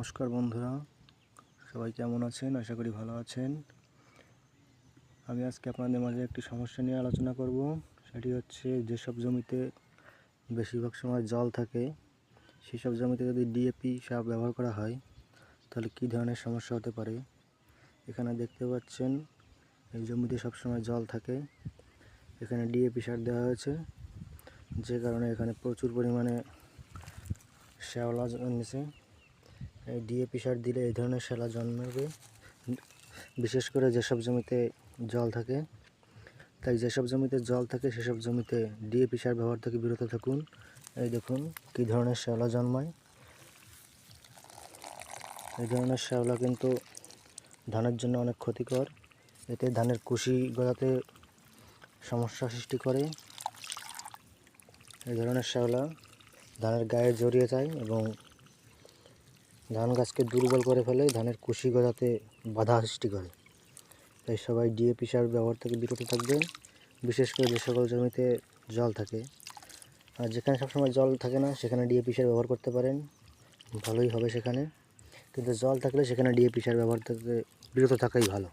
নমস্কার বন্ধুরা, সবাই কেমন আছেন? আশা করি ভালো আছেন। আমি আজকে আপনাদের মাঝে একটি সমস্যা নিয়ে আলোচনা করব। সেটি হচ্ছে, যেসব জমিতে বেশিরভাগ সময় জল থাকে সেসব জমিতে যদি ডিএপি সার ব্যবহার করা হয় তাহলে কী ধরনের সমস্যা হতে পারে। এখানে দেখতে পাচ্ছেন এই জমিতে সবসময় জল থাকে, এখানে ডিএপি সার দেওয়া হয়েছে, যে কারণে এখানে প্রচুর পরিমাণে শ্যাওলা জন্মেছে। এই ডিএপি সার দিলে এই ধরনের শ্যাওলা জন্মাবে, বিশেষ করে যেসব জমিতে জল থাকে। তাই যেসব জমিতে জল থাকে সেসব জমিতে ডিএপি সার ব্যবহার থেকে বিরত থাকুন। এই দেখুন কী ধরনের শ্যাওলা জন্মায়। এই ধরনের শ্যাওলা কিন্তু ধানের জন্য অনেক ক্ষতিকর। এতে ধানের কুশি গজাতে সমস্যা সৃষ্টি করে। এই ধরনের শ্যাওলা ধানের গায়ে জড়িয়ে যায় এবং ধান গাছকে দুর্বল করে ফেলে, ধানের কুশি গজাতে বাধা সৃষ্টি করে। তাই সবাই ডিএপি সার ব্যবহার থেকে বিরত থাকবেন, বিশেষ করে যে সকল জমিতে জল থাকে। আর যেখানে সবসময় জল থাকে না সেখানে ডিএপি সার ব্যবহার করতে পারেন, ভালোই হবে সেখানে। কিন্তু জল থাকলে সেখানে ডিএপি সার ব্যবহার থেকে বিরত থাকাই ভালো।